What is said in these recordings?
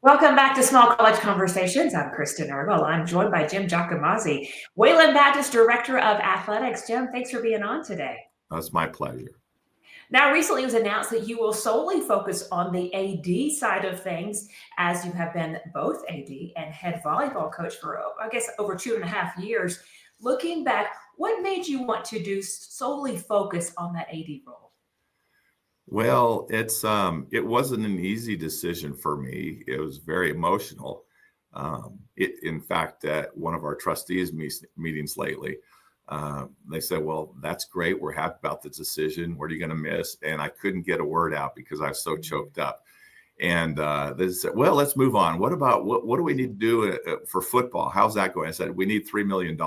Welcome back to Small College Conversations. I'm Kristen Eargle. I'm joined by Jim Giacomazzi, Wayland Baptist Director of Athletics. Jim, thanks for being on today. That's my pleasure. Now, recently it was announced that you will solely focus on the AD side of things, as you have been both AD and head volleyball coach for, I guess, over 2.5 years. Looking back, what made you want to solely focus on that AD role? Well, it wasn't an easy decision for me. It was very emotional. In fact, at one of our trustees meetings lately, they said, "Well, that's great. We're happy about the decision. What are you going to miss?" And I couldn't get a word out because I was so choked up. And they said, "Well, let's move on. What do we need to do for football? How's that going?" I said, "We need $3 million."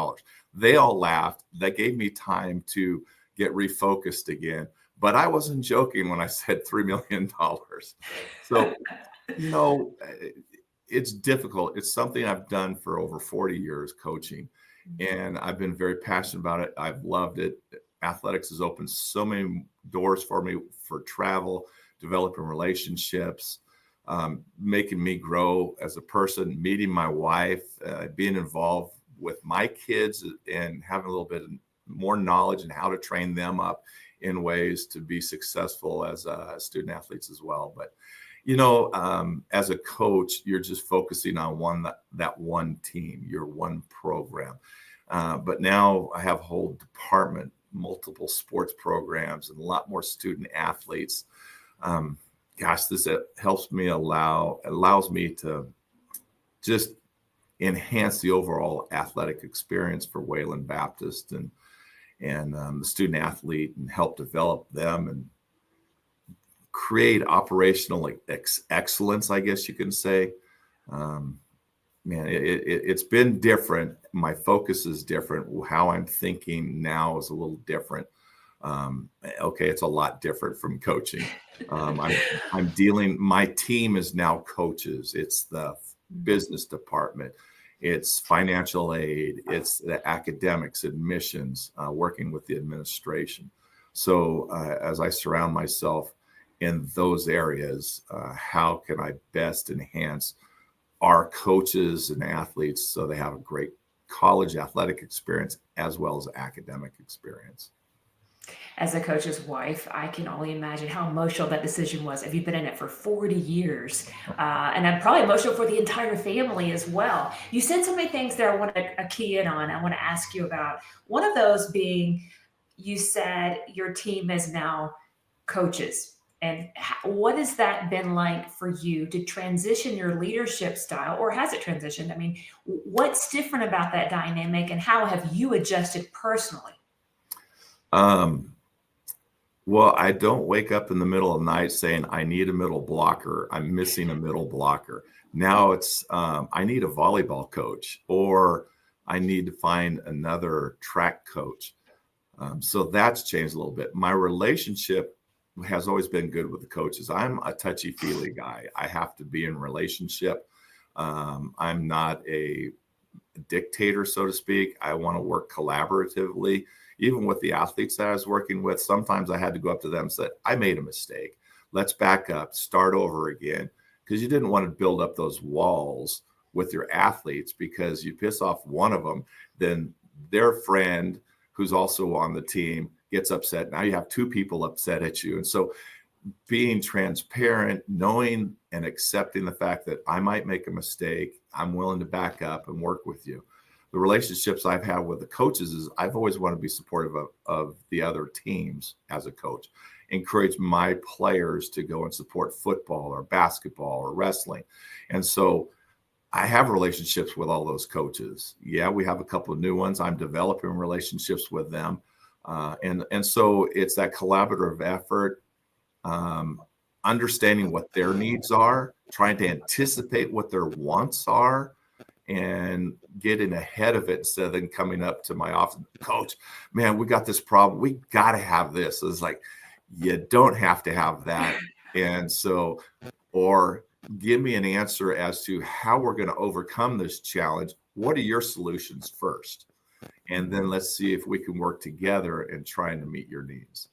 They all laughed. That gave me time to get refocused again. But I wasn't joking when I said $3 million. So, you know, it's difficult. It's something I've done for over 40 years coaching, and I've been very passionate about it. I've loved it. Athletics has opened so many doors for me for travel, developing relationships, making me grow as a person, meeting my wife, being involved with my kids and having a little bit more knowledge and how to train them up in ways to be successful as student athletes as well. But, as a coach, you're just focusing on that one team, your one program. But now I have a whole department, multiple sports programs, and a lot more student athletes. This allows me to just enhance the overall athletic experience for Wayland Baptist and the student athlete, and help develop them and create operational excellence, I guess you can say. It's been different. My focus is different. How I'm thinking now is a little different. It's a lot different from coaching. My team is now coaches. It's the business department. It's financial aid. It's the academics, admissions, working with the administration. So as I surround myself in those areas, how can I best enhance our coaches and athletes so they have a great college athletic experience as well as academic experience? As a coach's wife, I can only imagine how emotional that decision was. If you've been in it for 40 years, and I'm probably emotional for the entire family as well. You said so many things there I want to key in on. I want to ask you about one of those being, you said your team is now coaches. And what has that been like for you to transition your leadership style, or has it transitioned? I mean, what's different about that dynamic, and how have you adjusted personally? Well, I don't wake up in the middle of the night saying I need a middle blocker. I'm missing a middle blocker. Now it's I need a volleyball coach, or I need to find another track coach. So that's changed a little bit. My relationship has always been good with the coaches. I'm a touchy-feely guy. I have to be in relationship. I'm not a dictator, so to speak. I want to work collaboratively. Even with the athletes that I was working with, sometimes I had to go up to them and say, "I made a mistake. Let's back up, start over again." Because you didn't want to build up those walls with your athletes, because you piss off one of them, then their friend who's also on the team gets upset. Now you have two people upset at you. And so being transparent, knowing and accepting the fact that I might make a mistake, I'm willing to back up and work with you. The relationships I've had with the coaches is I've always wanted to be supportive of the other teams as a coach, encourage my players to go and support football or basketball or wrestling. And so I have relationships with all those coaches. Yeah, we have a couple of new ones. I'm developing relationships with them. And so it's that collaborative effort, understanding what their needs are, trying to anticipate what their wants are, and getting ahead of it instead of then coming up to my office, "Coach, man, we got this problem. We got to have this." It's like, you don't have to have that. And so, or give me an answer as to how we're going to overcome this challenge. What are your solutions first? and then let's see if we can work together in trying to meet your needs.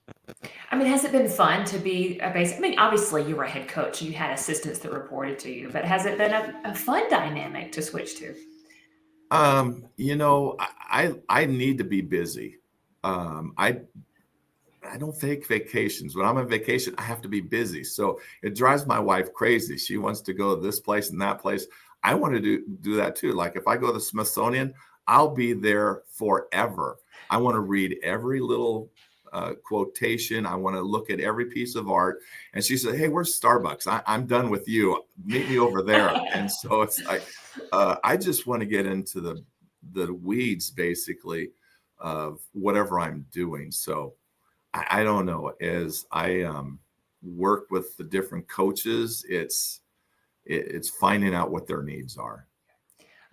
I mean, has it been fun to be a base? I mean, obviously you were a head coach, you had assistants that reported to you, but has it been a fun dynamic to switch to? I need to be busy. I don't take vacations. When I'm on vacation, I have to be busy. So it drives my wife crazy. She wants to go this place and that place. I want to do that too. Like if I go to the Smithsonian, I'll be there forever. I want to read every little quotation. I want to look at every piece of art. And she said, "Hey, where's Starbucks? I'm done with you. Meet me over there." And so it's like, I just want to get into the weeds, basically, of whatever I'm doing. So I don't know. As I work with the different coaches, it's finding out what their needs are.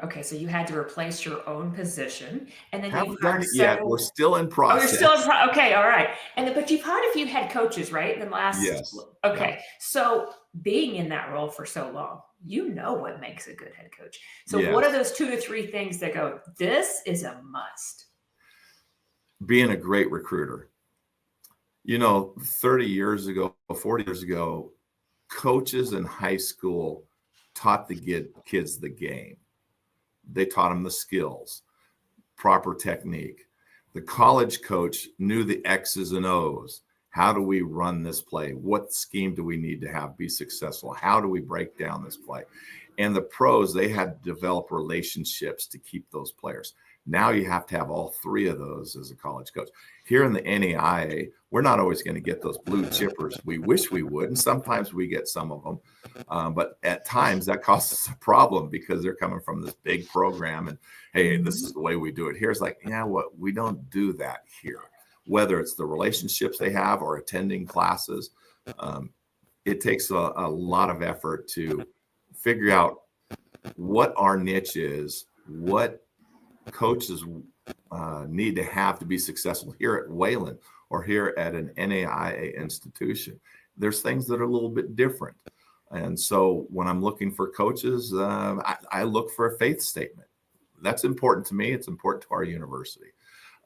Okay, so you had to replace your own position, and then you've Haven't done hired it yet. We're several. still in Oh, you're still in process. okay, all right. But you've hired a few head coaches, right? In the last Yes. Yeah. okay. So being in that role for so long, you know what makes a good head coach. So what are Yes. those 2 to 3 things that go, this is a must? Being a great recruiter. 30 years ago, 40 years ago, coaches in high school taught the kids the game. They taught them the skills, proper technique. The college coach knew the X's and O's. How do we run this play? What scheme do we need to have be successful? How do we break down this play? And the pros, they had to develop relationships to keep those players. Now you have to have all three of those as a college coach. Here in the NAIA, we're not always going to get those blue chippers. We wish we would, and sometimes we get some of them. But at times that causes us a problem because they're coming from this big program and, hey, this is the way we do it. Here it's like, what? We don't do that here. Whether it's the relationships they have or attending classes, it takes a lot of effort to figure out what our niche is, what coaches need to have to be successful here at Wayland or here at an NAIA institution. There's things that are a little bit different. And so when I'm looking for coaches, I look for a faith statement. That's important to me. It's important to our university.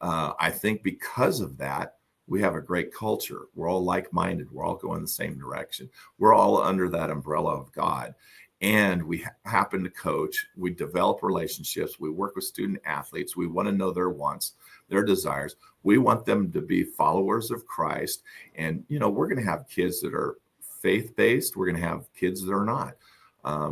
I think because of that, we have a great culture. We're all like-minded. We're all going the same direction. We're all under that umbrella of God. And we happen to coach. We develop relationships. We work with student athletes. We want to know their wants, their desires. We want them to be followers of Christ. And, we're going to have kids that are faith-based. We're going to have kids that are not.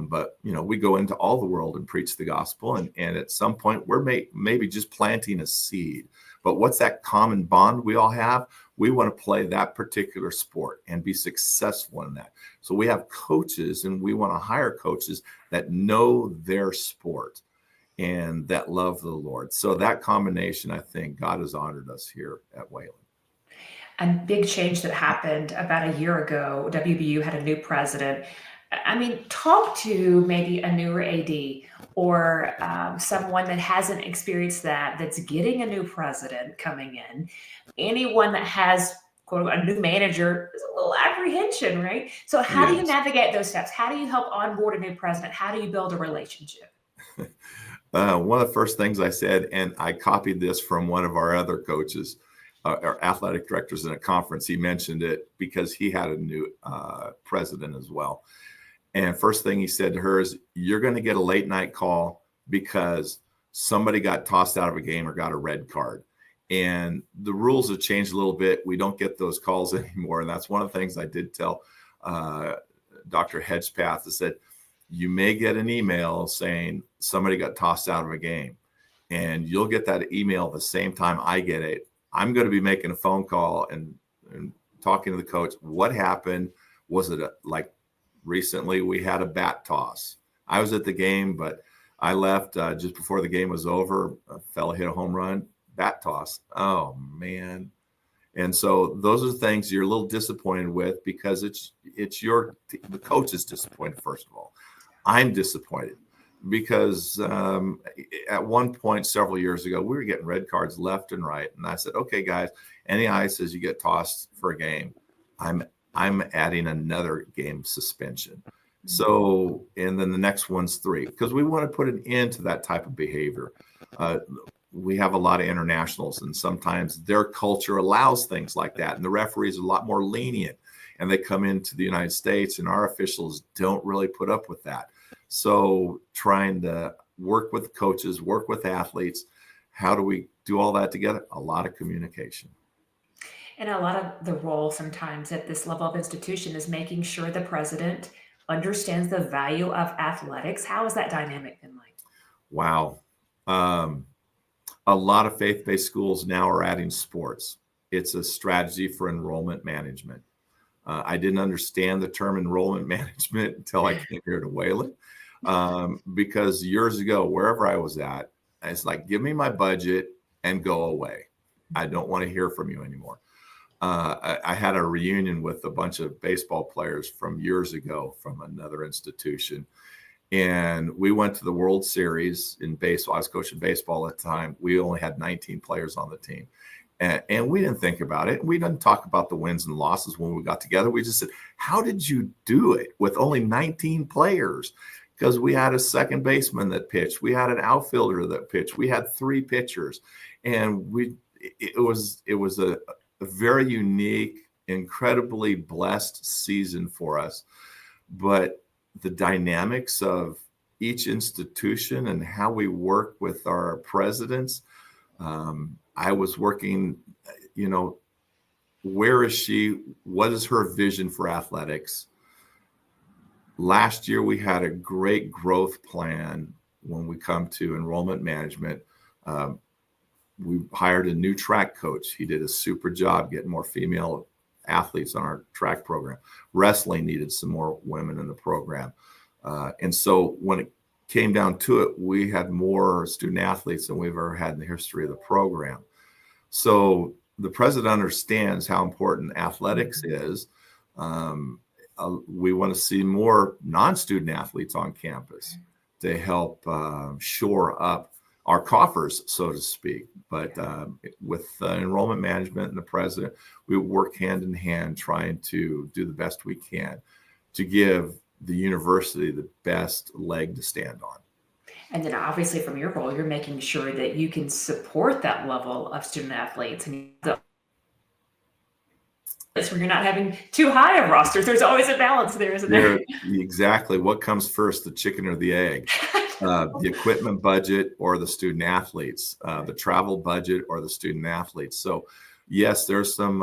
But we go into all the world and preach the gospel. And at some point, we're maybe just planting a seed. But what's that common bond we all have? We want to play that particular sport and be successful in that. So we have coaches, and we want to hire coaches that know their sport and that love the Lord. So that combination, I think God has honored us here at Wayland. A big change that happened about a year ago, WBU had a new president. I mean, talk to maybe a newer AD or someone that hasn't experienced that's getting a new president coming in. Anyone that has, quote, a new manager, there's a little apprehension, right? So how do you Yes. navigate those steps? How do you help onboard a new president? How do you build a relationship? One of the first things I said, and I copied this from one of our other coaches, our athletic directors in a conference, he mentioned it because he had a new president as well. And first thing he said to her is, you're going to get a late night call because somebody got tossed out of a game or got a red card. And the rules have changed a little bit. We don't get those calls anymore. And that's one of the things I did tell Dr. Hedgepath. I said, you may get an email saying somebody got tossed out of a game, and you'll get that email the same time I get it. I'm going to be making a phone call and talking to the coach. What happened? Was it like recently we had a bat toss? I was at the game, but I left just before the game was over. A fella hit a home run, bat toss. Oh, man. And so those are the things you're a little disappointed with because the coach is disappointed, first of all. I'm disappointed because at one point several years ago, we were getting red cards left and right. And I said, okay, guys, NAIA says you get tossed for a game. I'm adding another game suspension. So, and then the next one's 3, because we want to put an end to that type of behavior. we have a lot of internationals, and sometimes their culture allows things like that. And the referees are a lot more lenient, and they come into the United States, and our officials don't really put up with that. So trying to work with coaches, work with athletes, how do we do all that together? A lot of communication. And a lot of the role sometimes at this level of institution is making sure the president understands the value of athletics. How has that dynamic been like? Wow. A lot of faith-based schools now are adding sports. It's a strategy for enrollment management. I didn't understand the term enrollment management until I came here to Wayland, because years ago, wherever I was at, it's like, give me my budget and go away. I don't want to hear from you anymore. I had a reunion with a bunch of baseball players from years ago from another institution. And we went to the World Series in baseball. I was coaching baseball at the time. We only had 19 players on the team. And we didn't think about it. We didn't talk about the wins and losses when we got together. We just said, how did you do it with only 19 players? Because we had a second baseman that pitched. We had an outfielder that pitched. We had 3 pitchers. And it was a very unique, incredibly blessed season for us. But the dynamics of each institution and how we work with our presidents. I was working, where is she? What is her vision for athletics? Last year, we had a great growth plan when we come to enrollment management. We hired a new track coach. He did a super job getting more female athletes on our track program. Wrestling needed some more women in the program. And so when it came down to it, we had more student athletes than we've ever had in the history of the program. So the president understands how important athletics is. We want to see more non-student athletes on campus to help shore up our coffers, so to speak. But with enrollment management and the president, we work hand in hand trying to do the best we can to give the university the best leg to stand on. And then obviously from your role, you're making sure that you can support that level of student athletes. And that's where you're not having too high of rosters. There's always a balance there, isn't there? Exactly. What comes first, the chicken or the egg? The equipment budget or the student athletes, the travel budget or the student athletes. So yes, there's some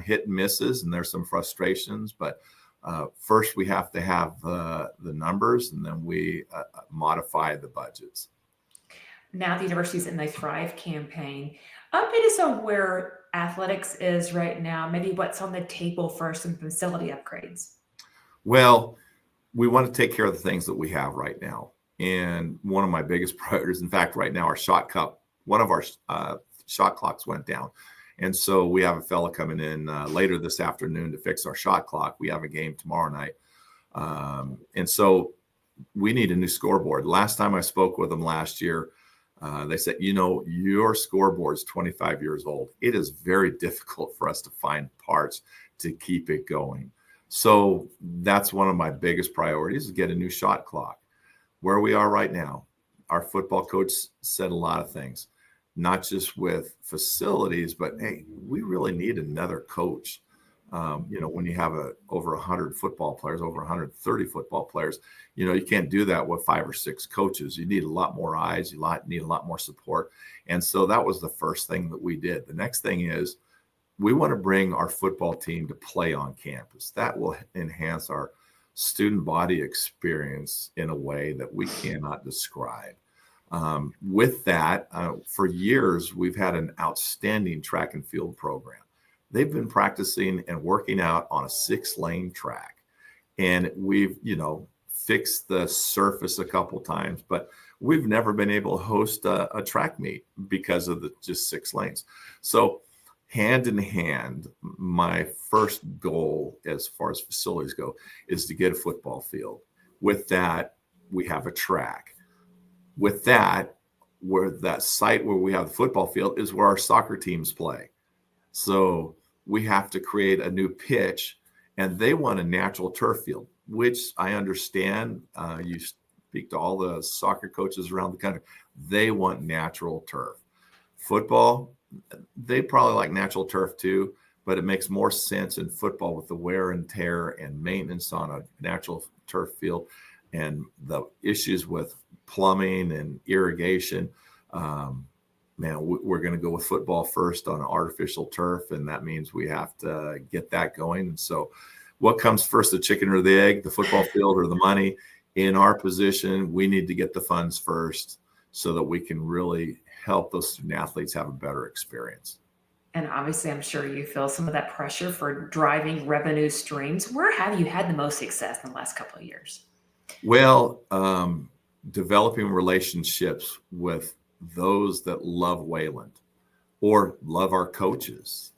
hit and misses and there's some frustrations, but first we have to have the numbers, and then we modify the budgets. Now the university's in the Thrive campaign. Update us on where athletics is right now, maybe what's on the table for some facility upgrades. Well, we want to take care of the things that we have right now. And one of my biggest priorities, in fact, right now, our shot cup, one of our shot clocks went down. And so we have a fella coming in later this afternoon to fix our shot clock. We have a game tomorrow night. And so we need a new scoreboard. Last time I spoke with them last year, they said, your scoreboard is 25 years old. It is very difficult for us to find parts to keep it going. So that's one of my biggest priorities, is get a new shot clock. Where we are right now, our football coach said a lot of things, not just with facilities, but hey, we really need another coach. When you have over 100 football players, over 130 football players, you can't do that with 5 or 6 coaches. You need a lot more eyes. You need a lot more support. And so that was the first thing that we did. The next thing is we want to bring our football team to play on campus. That will enhance our student body experience in a way that we cannot describe. With that, for years, we've had an outstanding track and field program. They've been practicing and working out on a 6-lane track. And we've, fixed the surface a couple times, but we've never been able to host a track meet because of the just 6 lanes. So hand in hand, my first goal as far as facilities go is to get a football field. With that, we have a track. With that, where that site where we have the football field is where our soccer teams play. So we have to create a new pitch, and they want a natural turf field, which I understand. speak to all the soccer coaches around the country. They want natural turf. Football, they probably like natural turf too, but it makes more sense in football with the wear and tear and maintenance on a natural turf field and the issues with plumbing and irrigation. Man, we're going to go with football first on artificial turf, and that means we have to get that going. And so what comes first, the chicken or the egg, the football field or the money? In our position, we need to get the funds first so that we can really help those student athletes have a better experience. And obviously, I'm sure you feel some of that pressure for driving revenue streams. Where have you had the most success in the last couple of years? Well, developing relationships with those that love Wayland or love our coaches.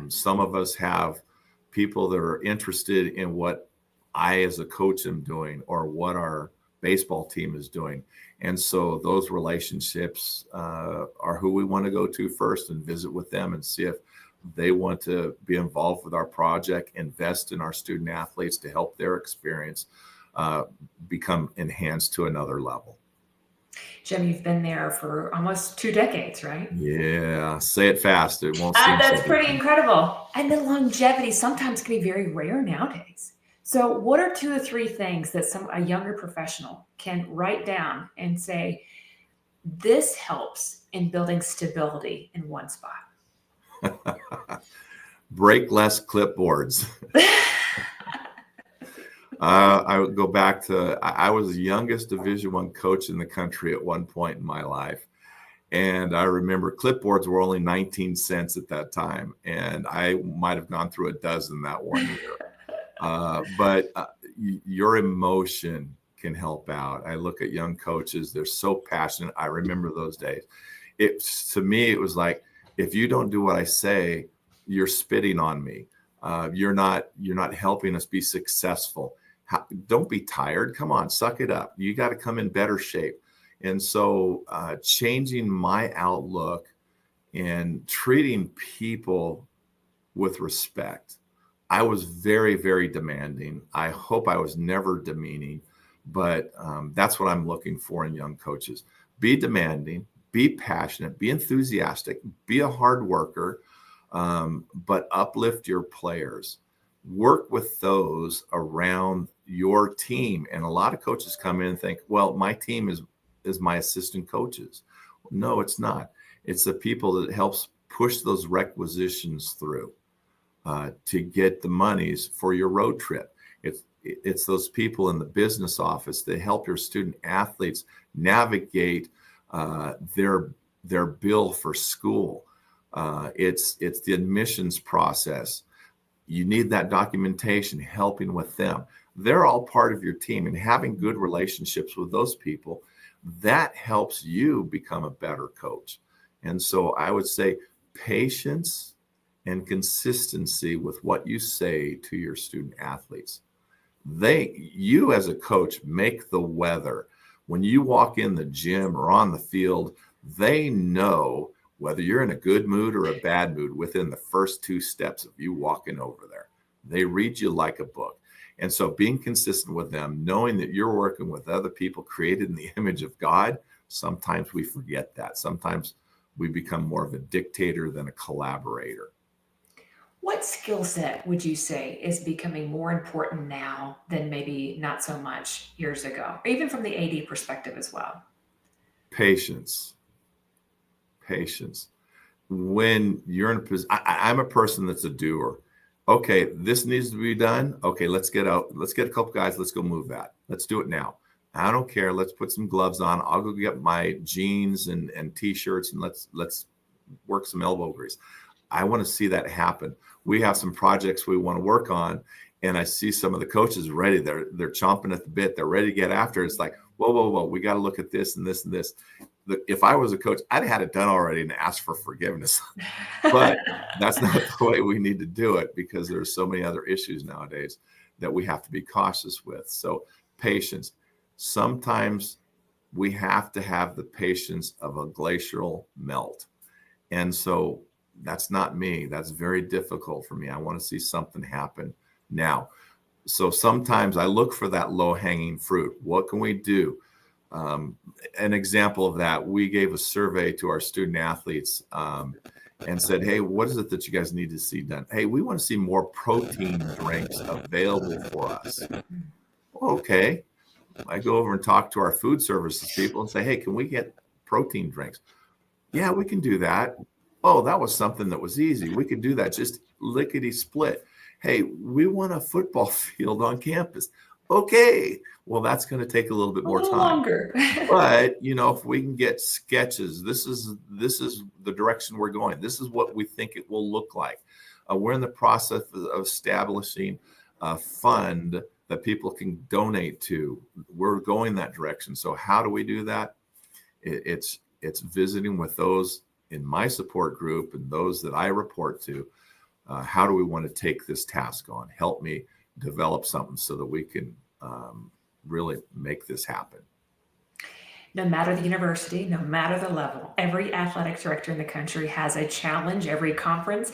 Some of us have people that are interested in what I as a coach am doing or what our baseball team is doing. And so those relationships are who we want to go to first and visit with them and see if they want to be involved with our project, invest in our student athletes to help their experience become enhanced to another level. Jim, you've been there for almost 2 decades, right? Yeah, say it fast. It won't seem That's so pretty big. incredible. And the longevity sometimes can be very rare nowadays. So, what are 2 or 3 things that a younger professional can write down and say, this helps in building stability in one spot? Break less clipboards. I would go back to, I was the youngest Division I coach in the country at one point in my life. And I remember clipboards were only 19 cents at that time. And I might have gone through a dozen that one year. But your emotion can help out. I look at young coaches, they're so passionate. I remember those days. To me, it was like, if you don't do what I say, you're spitting on me. You're not helping us be successful. Don't be tired. Come on, suck it up. You got to come in better shape. And so changing my outlook and treating people with respect. I was very, very demanding. I hope I was never demeaning, but that's what I'm looking for in young coaches. Be demanding, be passionate, be enthusiastic, be a hard worker, but uplift your players. Work with those around your team. And a lot of coaches come in and think, well, my team is my assistant coaches. No, it's not. It's the people that helps push those requisitions through to get the monies for your road trip. It's those people in the business office that help your student athletes navigate their bill for school. It's the admissions process. You need that documentation, helping with them. They're all part of your team, and having good relationships with those people, that helps you become a better coach. And so I would say patience and consistency with what you say to your student athletes. You as a coach make the weather. When you walk in the gym or on the field, they know whether you're in a good mood or a bad mood within the first 2 steps of you walking over there. They read you like a book. And so being consistent with them, knowing that you're working with other people created in the image of God, sometimes we forget that. Sometimes we become more of a dictator than a collaborator. What skill set would you say is becoming more important now than maybe not so much years ago, or even from the AD perspective as well? Patience. When you're in a position, I'm a person that's a doer. Okay, this needs to be done. Okay, let's get a couple guys. Let's go move that. Let's do it now. I don't care. Let's put some gloves on. I'll go get my jeans and t-shirts and let's work some elbow grease. I want to see that happen. We have some projects we want to work on, and I see some of the coaches ready. They're chomping at the bit. They're ready to get after it. It's like, whoa. We got to look at this and this and this. If I was a coach, I'd have had it done already and asked for forgiveness. But that's not the way we need to do it, because there's so many other issues nowadays that we have to be cautious with. So patience. Sometimes we have to have the patience of a glacial melt. And so that's not me. That's very difficult for me. I want to see something happen now. So sometimes I look for that low-hanging fruit. What can we do? An example of that, we gave a survey to our student athletes and said, hey, what is it that you guys need to see done? Hey, we want to see more protein drinks available for us. Okay. I go over and talk to our food services people and say, hey, can we get protein drinks? Yeah, we can do that. Oh, that was something that was easy. We could do that, just lickety split. Hey, we want a football field on campus. Okay, well, that's going to take a little bit more time. Longer. But if we can get sketches, this is the direction we're going. This is what we think it will look like. We're in the process of establishing a fund that people can donate to. We're going that direction. So how do we do that? It's visiting with those in my support group and those that I report to. How do we want to take this task on? Help me develop something so that we can really make this happen. No matter the university, no matter the level, every athletic director in the country has a challenge, every conference.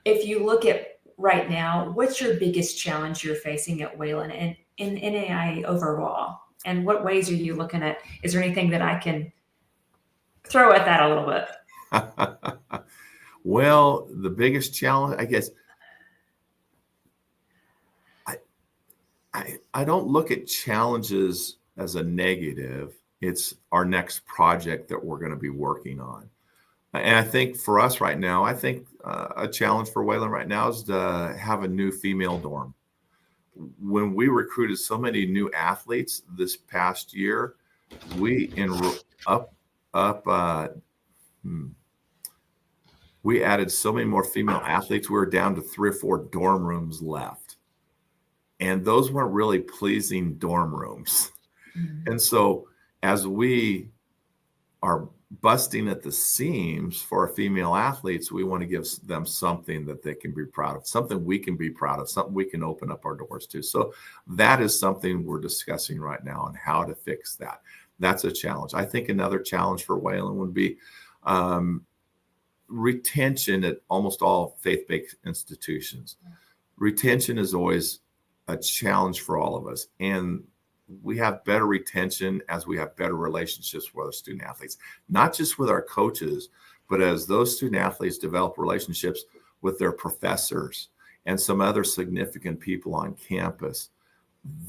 If you look at right now, what's your biggest challenge you're facing at Wayland and in NAIA overall? And what ways are you looking at? Is there anything that I can throw at that a little bit? Well, the biggest challenge, I guess, I don't look at challenges as a negative. It's our next project that we're going to be working on. And I think for us right now, I think a challenge for Wayland right now is to have a new female dorm. When we recruited so many new athletes this past year, we added so many more female athletes. We were down to 3 or 4 dorm rooms left. And those weren't really pleasing dorm rooms. Mm-hmm. And so as we are busting at the seams for our female athletes, we want to give them something that they can be proud of, something we can be proud of, something we can open up our doors to. So that is something we're discussing right now on how to fix that. That's a challenge. I think another challenge for Wayland would be retention at almost all faith-based institutions. Retention is always a challenge for all of us. And we have better retention as we have better relationships with our student athletes, not just with our coaches, but as those student athletes develop relationships with their professors and some other significant people on campus,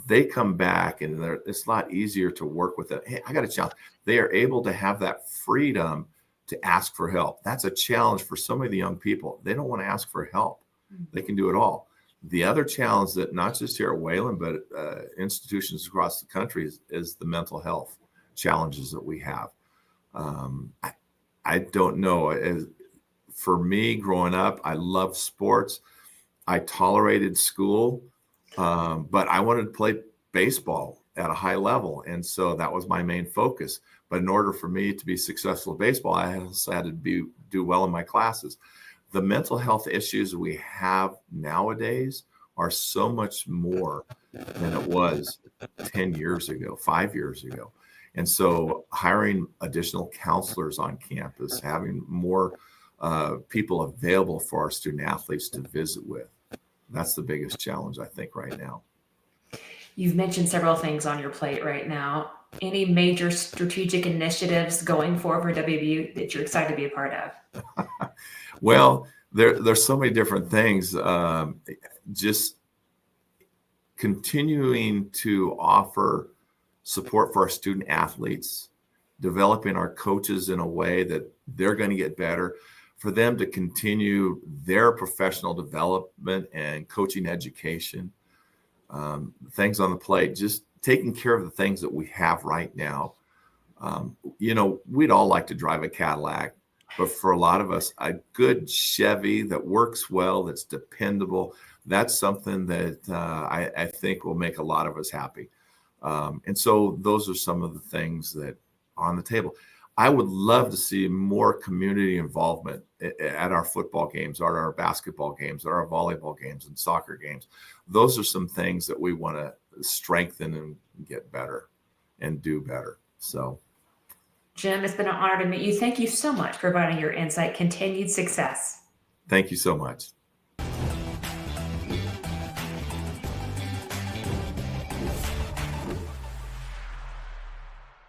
they come back and it's a lot easier to work with them. Hey, I got a challenge. They are able to have that freedom to ask for help. That's a challenge for so many of the young people. They don't want to ask for help. They can do it all. The other challenge that not just here at Wayland, but institutions across the country is the mental health challenges that we have. I don't know. For me, growing up, I loved sports. I tolerated school, but I wanted to play baseball at a high level. And so that was my main focus. But in order for me to be successful at baseball, I also had to do well in my classes. The mental health issues we have nowadays are so much more than it was 10 years ago, 5 years ago. And so hiring additional counselors on campus, having more people available for our student athletes to visit with, that's the biggest challenge, I think, right now. You've mentioned several things on your plate right now. Any major strategic initiatives going forward for WVU that you're excited to be a part of? Well, there's so many different things. Just continuing to offer support for our student athletes, developing our coaches in a way that they're going to get better, for them to continue their professional development and coaching education. Things on the plate, just taking care of the things that we have right now. We'd all like to drive a Cadillac, but for a lot of us, a good Chevy that works well, that's dependable, that's something that I think will make a lot of us happy. And so those are some of the things that are on the table. I would love to see more community involvement at our football games, at our basketball games, at our volleyball games and soccer games. Those are some things that we want to strengthen and get better and do better. So, Jim, it's been an honor to meet you. Thank you so much for providing your insight. Continued success. Thank you so much.